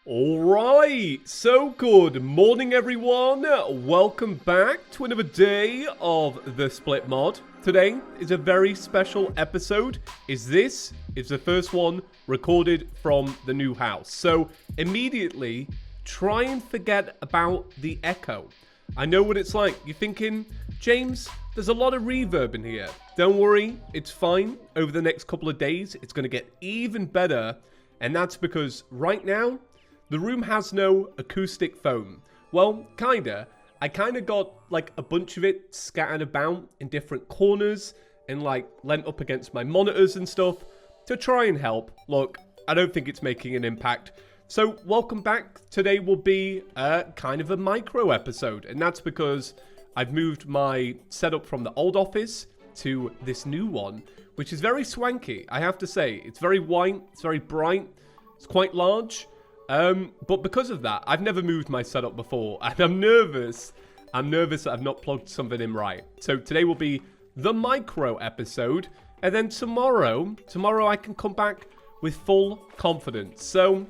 Alright, so good morning everyone, welcome back to another day of the Split Mod. Today is a very special episode, this is the first one recorded from the new house. So immediately, try and forget about the echo. I know what it's like, you're thinking, James, there's a lot of reverb in here. Don't worry, it's fine. Over the next couple of days, it's going to get even better, and that's because right now, the room has no acoustic foam. Well, kinda. I kinda got like a bunch of it scattered about in different corners and like leant up against my monitors and stuff to try and help. Look, I don't think it's making an impact. So welcome back. Today will be kind of a micro episode, and that's because I've moved my setup from the old office to this new one, which is very swanky, I have to say. It's very white, it's very bright, it's quite large. But because of that, I've never moved my setup before, and I'm nervous that I've not plugged something in right. So today will be the micro episode, and then tomorrow I can come back with full confidence. So,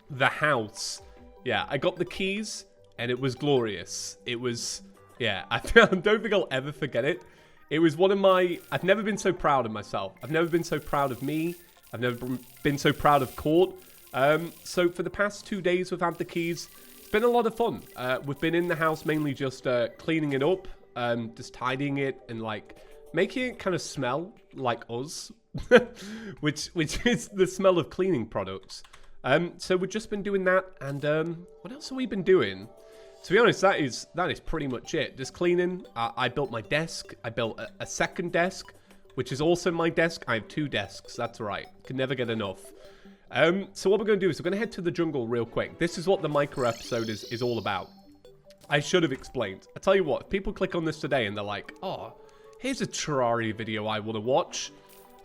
the house. Yeah, I got the keys, and it was glorious. It was, yeah, I don't think I'll ever forget it. It was one of my, I've never been so proud of myself. I've never been so proud of me. I've never been so proud of Court. So for the past 2 days we've had the keys. It's been a lot of fun. We've been in the house mainly just cleaning it up, just tidying it and like making it kind of smell like us, which is the smell of cleaning products. So we've just been doing that, and what else have we been doing? To be honest, that is pretty much it. Just cleaning. I built my desk. I built a second desk, which is also my desk. I have 2 desks. That's right. Can never get enough. So what we're going to do is we're going to head to the jungle real quick. This is what the micro episode is all about. I should have explained. I tell you what, if people click on this today and they're like, oh, here's a Terraria video I want to watch.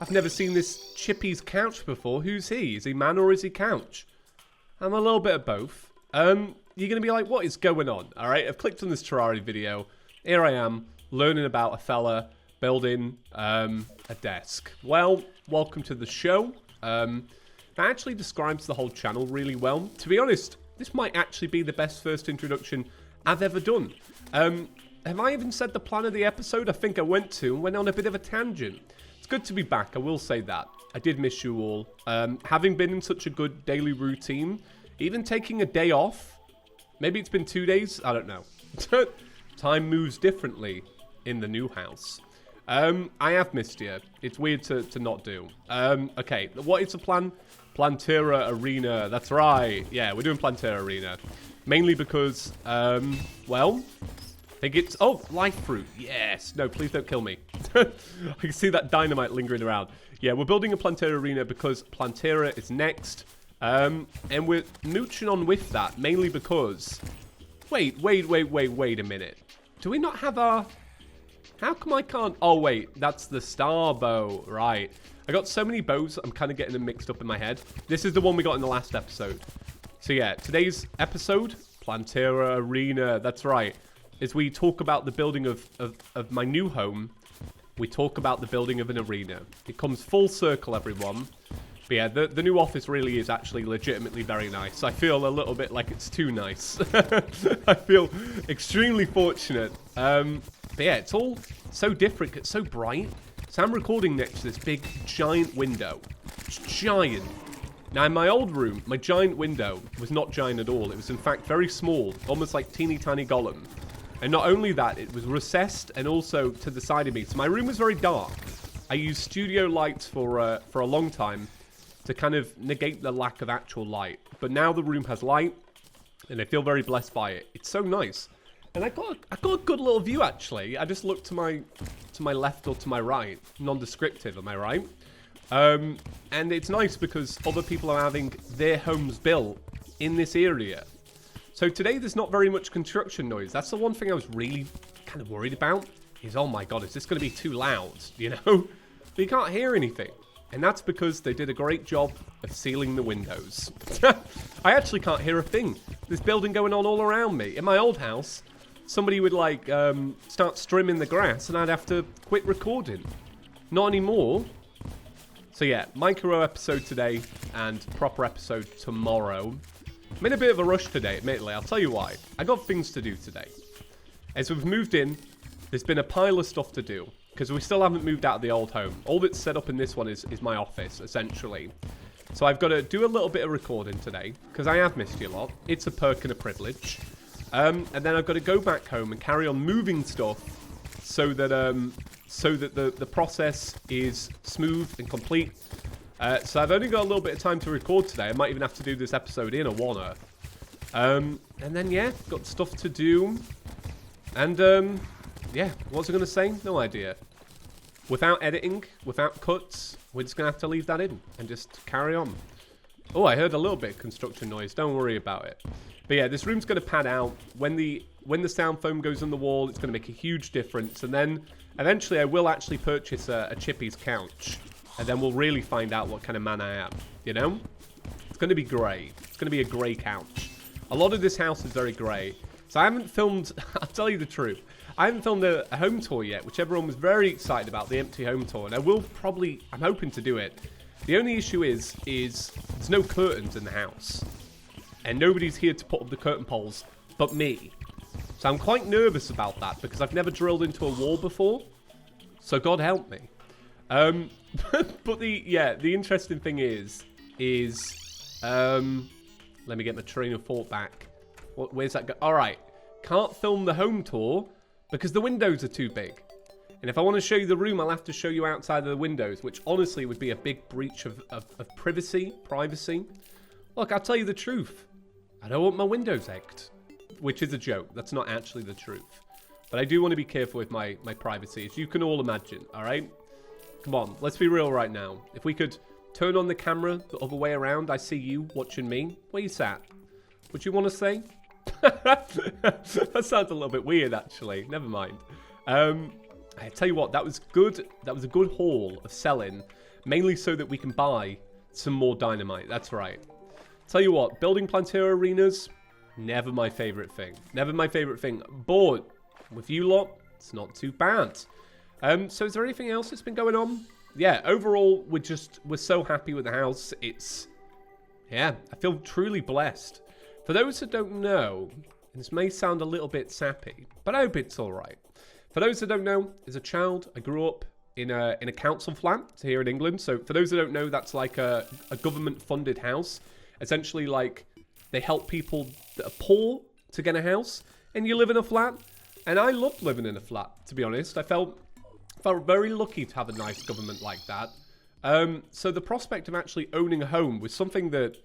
I've never seen this Chippy's couch before. Who's he? Is he man or is he couch? I'm a little bit of both. You're going to be like, what is going on? All right, I've clicked on this Terraria video. Here I am, learning about a fella building a desk. Well, welcome to the show. That actually describes the whole channel really well. To be honest, this might actually be the best first introduction I've ever done. Have I even said the plan of the episode? I think I went on a bit of a tangent. It's good to be back, I will say that. I did miss you all. Having been in such a good daily routine, even taking a day off, maybe it's been 2 days, I don't know. Time moves differently in the new house. I have missed you. It's weird to not do. Okay, what is the plan? Plantera Arena, that's right. Yeah, we're doing Plantera Arena. Mainly because, well, I think it's, oh, life fruit. Yes. No, please don't kill me. I can see that dynamite lingering around. Yeah, we're building a Plantera Arena because Plantera is next. And we're mooching on with that, mainly because, wait a minute. Do we not have our, how come I can't, oh wait, that's the star bow, right. I got so many bows, I'm kind of getting them mixed up in my head. This is the one we got in the last episode. So yeah, today's episode, Plantera Arena, that's right. As we talk about the building of my new home, we talk about the building of an arena. It comes full circle, everyone. But yeah, the new office really is actually legitimately very nice. I feel a little bit like it's too nice. I feel extremely fortunate. But yeah, it's all so different, it's so bright. So I'm recording next to this big, giant window. It's giant. Now, in my old room, my giant window was not giant at all. It was, in fact, very small, almost like teeny tiny Gollum. And not only that, it was recessed and also to the side of me. So my room was very dark. I used studio lights for a long time to kind of negate the lack of actual light. But now the room has light, and I feel very blessed by it. It's so nice. And I got a good little view, actually. I just looked to my left or to my right. Nondescriptive, am I right? And it's nice because other people are having their homes built in this area. So today there's not very much construction noise. That's the one thing I was really kind of worried about. Is, oh my god, is this going to be too loud? You know? But you can't hear anything. And that's because they did a great job of sealing the windows. I actually can't hear a thing. There's building going on all around me. In my old house, somebody would like start trimming the grass and I'd have to quit recording. Not anymore. So yeah, micro episode today and proper episode tomorrow. I'm in a bit of a rush today, admittedly. I'll tell you why. I got things to do today. As we've moved in, there's been a pile of stuff to do. Because we still haven't moved out of the old home. All that's set up in this one is my office, essentially. So I've got to do a little bit of recording today. Because I have missed you a lot. It's a perk and a privilege. And then I've got to go back home and carry on moving stuff. So that the process is smooth and complete. So I've only got a little bit of time to record today. I might even have to do this episode in a one-er. And then, yeah, got stuff to do. And, yeah, what was I going to say? No idea. Without editing, without cuts, we're just going to have to leave that in and just carry on. Oh, I heard a little bit of construction noise. Don't worry about it. But yeah, this room's going to pad out. When the sound foam goes on the wall, it's going to make a huge difference. And then, eventually, I will actually purchase a Chippy's couch. And then we'll really find out what kind of man I am, you know? It's going to be grey. It's going to be a grey couch. A lot of this house is very grey. So I haven't filmed, I'll tell you the truth, I haven't filmed a home tour yet, which everyone was very excited about, the empty home tour. And I will probably, I'm hoping to do it. The only issue is there's no curtains in the house. And nobody's here to put up the curtain poles but me. So I'm quite nervous about that because I've never drilled into a wall before. So God help me. But the interesting thing is let me get my train of thought back. Where's that go? All right, can't film the home tour because the windows are too big. And if I want to show you the room, I'll have to show you outside of the windows, which honestly would be a big breach of privacy. Look, I'll tell you the truth. I don't want my windows egged, which is a joke. That's not actually the truth. But I do want to be careful with my privacy, as you can all imagine, all right? Come on, let's be real right now. If we could turn on the camera the other way around, I see you watching me. Where you sat? What you want to say? That sounds a little bit weird, actually. Never mind. I tell you what, that was good. That was a good haul of selling, mainly so that we can buy some more dynamite. That's right. Tell you what, building Plantera arenas, never my favorite thing. Never my favorite thing. But with you lot, it's not too bad. So is there anything else that's been going on? Yeah, overall, we're so happy with the house. I feel truly blessed. For those that don't know, this may sound a little bit sappy, but I hope it's all right. For those that don't know, as a child, I grew up in a council flat here in England. So for those that don't know, that's like a government-funded house. Essentially, like, they help people that are poor to get a house, and you live in a flat. And I loved living in a flat, to be honest. I felt very lucky to have a nice government like that. So the prospect of actually owning a home was something that,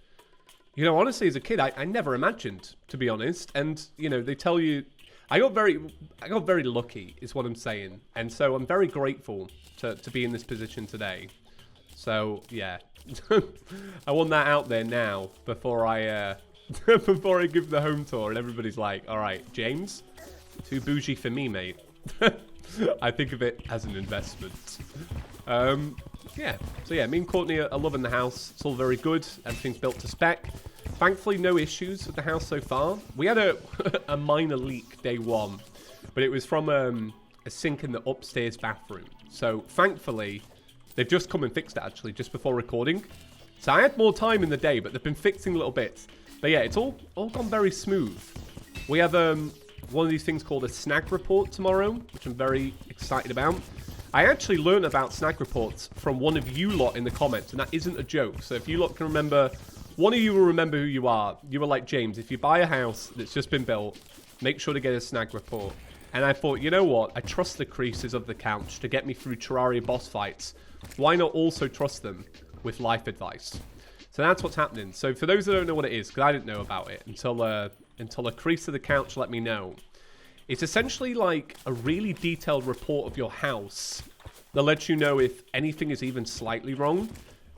you know, honestly, as a kid, I never imagined, to be honest. And, you know, they tell you, I got very lucky, is what I'm saying. And so I'm very grateful to be in this position today. So, yeah. I want that out there now before I before I give the home tour and everybody's like, all right, James, too bougie for me, mate. I think of it as an investment. Yeah. So yeah, me and Courtney are loving the house. It's all very good. Everything's built to spec. Thankfully, no issues with the house so far. We had a minor leak day one, but it was from a sink in the upstairs bathroom. So thankfully, they've just come and fixed it actually just before recording. So I had more time in the day, but they've been fixing little bits. But yeah, it's all gone very smooth. We have one of these things called a snag report tomorrow, which I'm very excited about. I actually learned about snag reports from one of you lot in the comments, and that isn't a joke. So if you lot can remember, one of you will remember who you are. You were like, James, if you buy a house that's just been built, make sure to get a snag report. And I thought, you know what? I trust the creases of the couch to get me through Terraria boss fights. Why not also trust them with life advice? So that's what's happening. So for those that don't know what it is, because I didn't know about it until a crease of the couch let me know. It's essentially like a really detailed report of your house that lets you know if anything is even slightly wrong.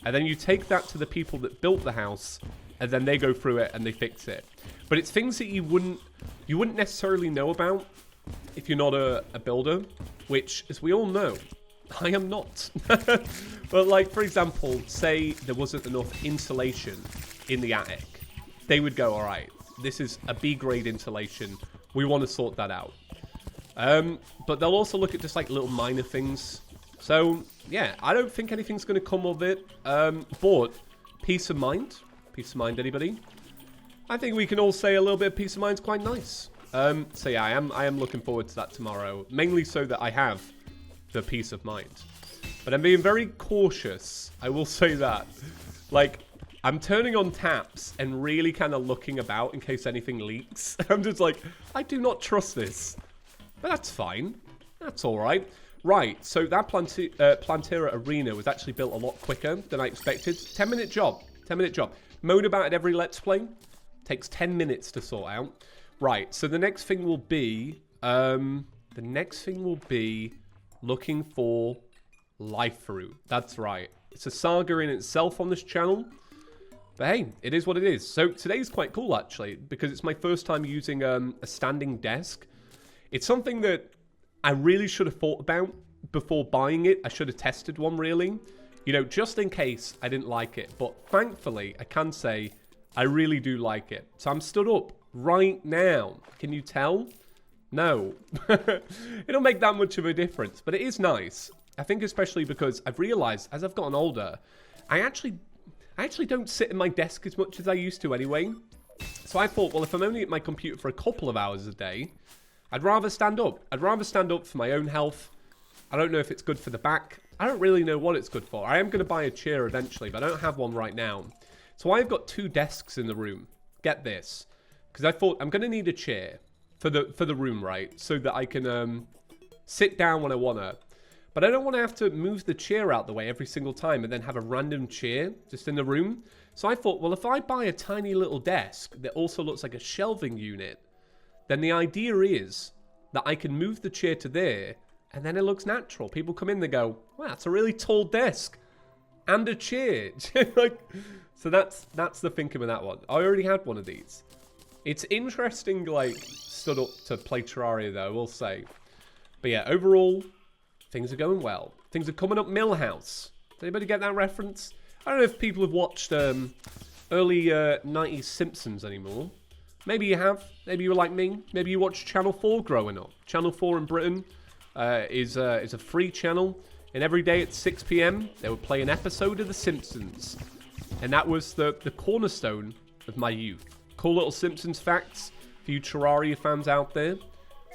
And then you take that to the people that built the house, and then they go through it and they fix it. But it's things that you wouldn't necessarily know about if you're not a builder, which, as we all know, I am not. But like, for example, say there wasn't enough insulation in the attic. They would go, all right, this is a B grade insulation. We want to sort that out. But they'll also look at just like little minor things. So yeah, I don't think anything's going to come of it. But peace of mind, anybody? I think we can all say a little bit of peace of mind is quite nice. So yeah, I am looking forward to that tomorrow, mainly so that I have the peace of mind. But I'm being very cautious, I will say that. Like, I'm turning on taps and really kind of looking about in case anything leaks. I'm just like, I do not trust this. But that's fine. That's all right. Right, so that Plantera arena was actually built a lot quicker than I expected. 10-minute job. 10-minute job. Moan about it every Let's Play. Takes 10 minutes to sort out. Right, so the next thing will be... looking for life fruit. That's right. It's a saga in itself on this channel. But hey, it is what it is. So today's quite cool, actually, because it's my first time using a standing desk. It's something that I really should have thought about before buying it. I should have tested one, really. You know, just in case I didn't like it. But thankfully, I can say I really do like it. So I'm stood up right now. Can you tell? No. It don't make that much of a difference, but it is nice. I think especially because I've realized as I've gotten older, I actually don't sit at my desk as much as I used to anyway. So I thought, well, if I'm only at my computer for a couple of hours a day, I'd rather stand up. I'd rather stand up for my own health. I don't know if it's good for the back. I don't really know what it's good for. I am going to buy a chair eventually, but I don't have one right now. So I've got 2 desks in the room. Get this. Because I thought I'm going to need a chair for the room, right? So that I can sit down when I want to. But I don't want to have to move the chair out the way every single time and then have a random chair just in the room. So I thought, well, if I buy a tiny little desk that also looks like a shelving unit, then the idea is that I can move the chair to there and then it looks natural. People come in, they go, wow, that's a really tall desk and a chair. Like, so that's the thinking with that one. I already had one of these. It's interesting, like, stood up to play Terraria, though, I will say. But yeah, overall, things are going well. Things are coming up Millhouse. Did anybody get that reference? I don't know if people have watched early 90s Simpsons anymore. Maybe you have. Maybe you were like me. Maybe you watched Channel 4 growing up. Channel 4 in Britain is a free channel. And every day at 6 p.m, they would play an episode of The Simpsons. And that was the cornerstone of my youth. Cool little Simpsons facts for you Terraria fans out there.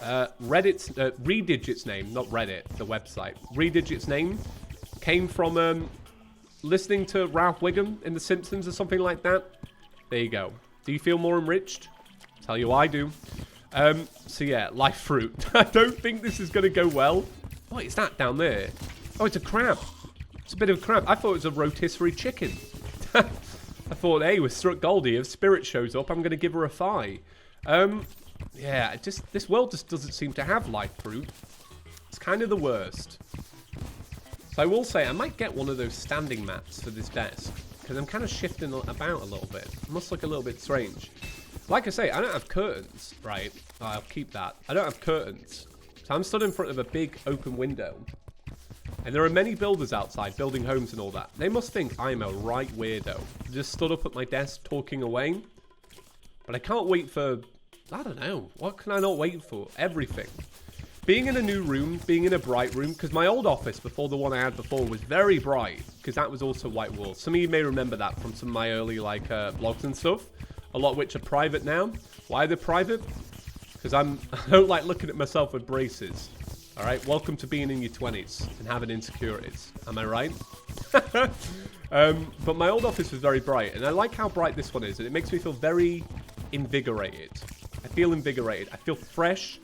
Redigit's name, not Reddit, the website. Redigit's name came from listening to Ralph Wiggum in The Simpsons or something like that. There you go. Do you feel more enriched? Tell you I do. So yeah, life fruit. I don't think this is going to go well. What is that down there? Oh, it's a crab. It's a bit of a crab. I thought it was a rotisserie chicken. I thought, hey, with Struck Goldie, if Spirit shows up, I'm going to give her a thigh. Yeah, this world just doesn't seem to have life fruit. It's kind of the worst. So I will say, I might get one of those standing mats for this desk. Because I'm kind of shifting about a little bit. It must look a little bit strange. Like I say, I don't have curtains, right? I'll keep that. I don't have curtains. So I'm stood in front of a big open window. And there are many builders outside, building homes and all that. They must think I'm a right weirdo. Just stood up at my desk talking away. But I can't wait for... I don't know. What can I not wait for? Everything. Being in a new room, being in a bright room, because my old office before the one I had before was very bright, because that was also white walls. Some of you may remember that from some of my early vlogs and stuff, a lot of which are private now. Why are they private? Because I don't like looking at myself with braces. All right, welcome to being in your 20s and having insecurities. Am I right? But my old office was very bright, and I like how bright this one is, and it makes me feel very invigorated. I feel invigorated. I feel fresh.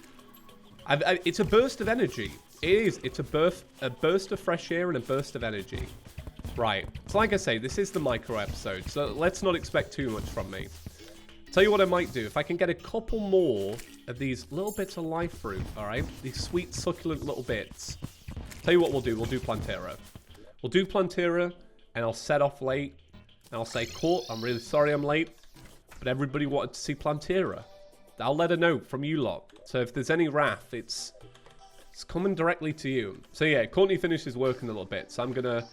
It's a burst of energy. It is. It's a burst of fresh air and a burst of energy. Right. So like I say, this is the micro episode, so let's not expect too much from me. Tell you what I might do. If I can get a couple more of these little bits of life fruit, all right? These sweet, succulent little bits. Tell you what we'll do. We'll do Plantera. We'll do Plantera, and I'll set off late. And I'll say, Court, I'm really sorry I'm late, but everybody wanted to see Plantera. I'll let her know from you lot. So if there's any wrath, it's coming directly to you. So yeah, Courtney finishes work in a little bit. So I'm going to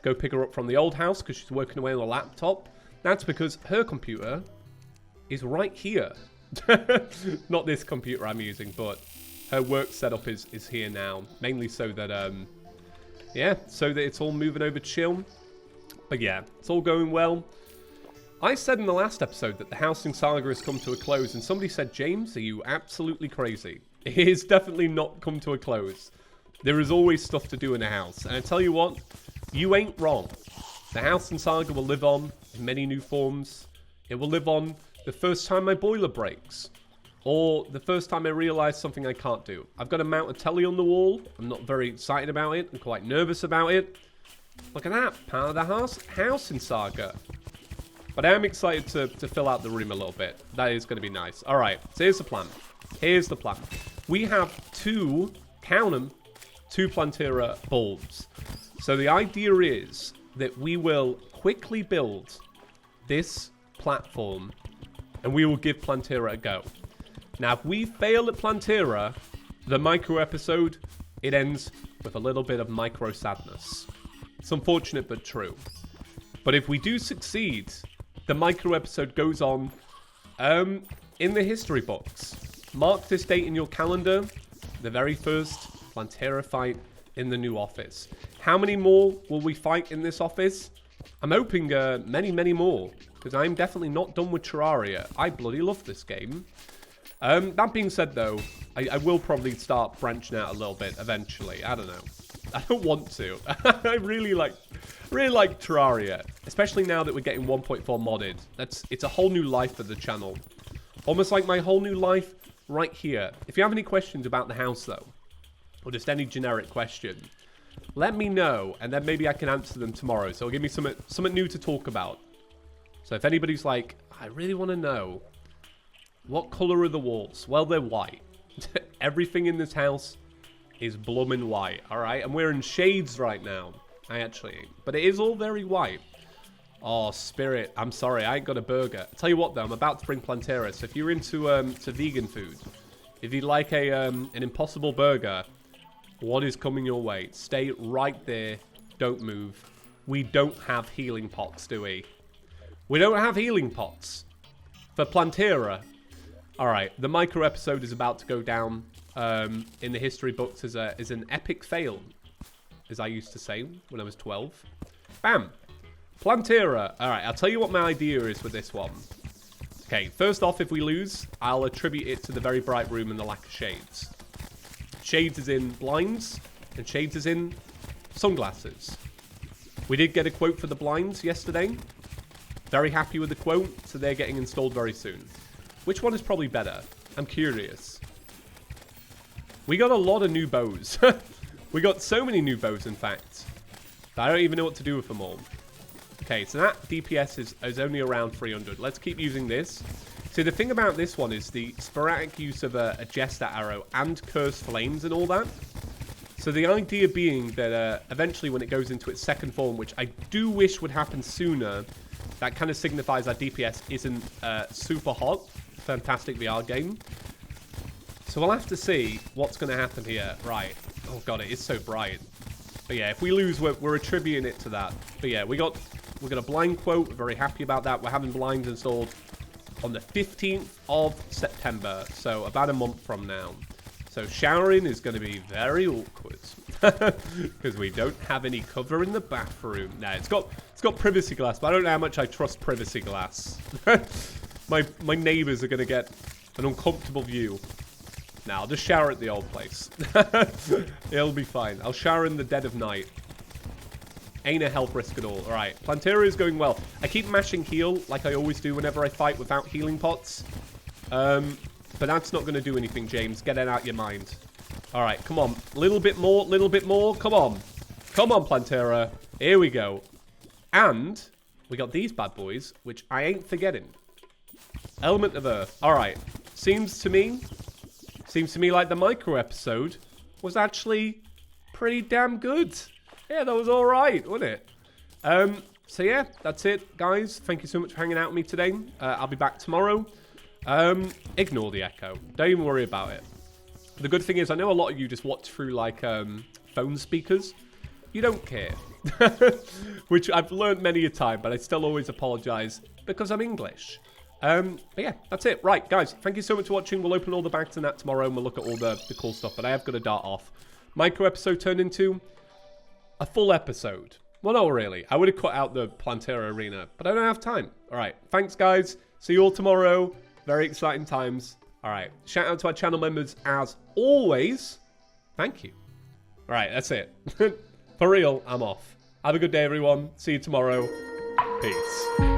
go pick her up from the old house because she's working away on a laptop. That's because her computer is right here. Not this computer I'm using, but her work setup is here now. Mainly so that, yeah, so that it's all moving over chill. But yeah, it's all going well. I said in the last episode that the housing saga has come to a close, and somebody said, James, are you absolutely crazy? It has definitely not come to a close. There is always stuff to do in a house. And I tell you what, you ain't wrong. The housing saga will live on in many new forms. It will live on the first time my boiler breaks. Or the first time I realise something I can't do. I've got to mount a telly on the wall. I'm not very excited about it. I'm quite nervous about it. Look at that, part of the housing saga. But I am excited to fill out the room a little bit. That is going to be nice. All right, so here's the plan. Here's the plan. We have two, count them, two Plantera bulbs. So the idea is that we will quickly build this platform and we will give Plantera a go. Now, if we fail at Plantera, the micro episode, it ends with a little bit of micro sadness. It's unfortunate but true. But if we do succeed, the micro episode goes on in the history books. Mark this date in your calendar, the very first Plantera fight in the new office. How many more will we fight in this office? I'm hoping many, many more, because I'm definitely not done with Terraria. I bloody love this game. That being said, though, I will probably start branching out a little bit eventually. I don't know. I don't want to. I really like Terraria, especially now that we're getting 1.4 modded. It's a whole new life for the channel. Almost like my whole new life right here. If you have any questions about the house, though, or just any generic question, let me know, and then maybe I can answer them tomorrow. So it'll give me something new to talk about. So if anybody's like, I really want to know, what color are the walls? Well, they're white. Everything in this house is blooming white, all right? I'm wearing shades right now. I actually ain't. But it is all very white. Oh, Spirit. I'm sorry. I ain't got a burger. I'll tell you what, though. I'm about to bring Plantera. So if you're into to vegan food, if you'd like an impossible burger, what is coming your way? Stay right there. Don't move. We don't have healing pots, do we? We don't have healing pots. For Plantera. All right. The micro episode is about to go down in the history books as an epic fail, as I used to say when I was 12. Bam! Plantera. All right, I'll tell you what my idea is with this one. Okay, first off, if we lose, I'll attribute it to the very bright room and the lack of shades. Shades is in blinds, and shades is in sunglasses. We did get a quote for the blinds yesterday. Very happy with the quote, so they're getting installed very soon. Which one is probably better? I'm curious. We got a lot of new bows. We got so many new bows, in fact, that I don't even know what to do with them all. Okay, so that DPS is only around 300. Let's keep using this. So the thing about this one is the sporadic use of a Jester arrow and cursed flames and all that. So the idea being that eventually when it goes into its second form, which I do wish would happen sooner, that kind of signifies our DPS isn't super hot. Fantastic VR game. So we'll have to see what's going to happen here. Right. Oh, God, it is so bright. But yeah, if we lose, we're attributing it to that. But yeah, we got a blind quote. We're very happy about that. We're having blinds installed on the 15th of September. So about a month from now. So showering is going to be very awkward. Because we don't have any cover in the bathroom. Now, it's got privacy glass, but I don't know how much I trust privacy glass. My neighbours are going to get an uncomfortable view. Now, I'll just shower at the old place. It'll be fine. I'll shower in the dead of night. Ain't a health risk at all. All right, Plantera is going well. I keep mashing heal like I always do whenever I fight without healing pots. But that's not going to do anything, James. Get it out your mind. All right, come on. A little bit more, little bit more. Come on. Come on, Plantera. Here we go. And we got these bad boys, which I ain't forgetting. Element of Earth. All right. Seems to me like the micro episode was actually pretty damn good. Yeah, that was all right, wasn't it? So yeah, that's it, guys. Thank you so much for hanging out with me today. I'll be back tomorrow. Ignore the echo. Don't even worry about it. The good thing is, I know a lot of you just watch through like phone speakers. You don't care. Which I've learned many a time, but I still always apologize because I'm English. But yeah, that's it. Right, guys, thank you so much for watching. We'll open all the bags and that tomorrow, and we'll look at all the cool stuff. But I have got to dart off. Micro episode turned into a full episode. Well, not really. I would have cut out the Plantera arena, but I don't have time. All right. Thanks, guys. See you all tomorrow. Very exciting times. All right. Shout out to our channel members as always. Thank you. All right. That's it. For real, I'm off. Have a good day, everyone. See you tomorrow. Peace.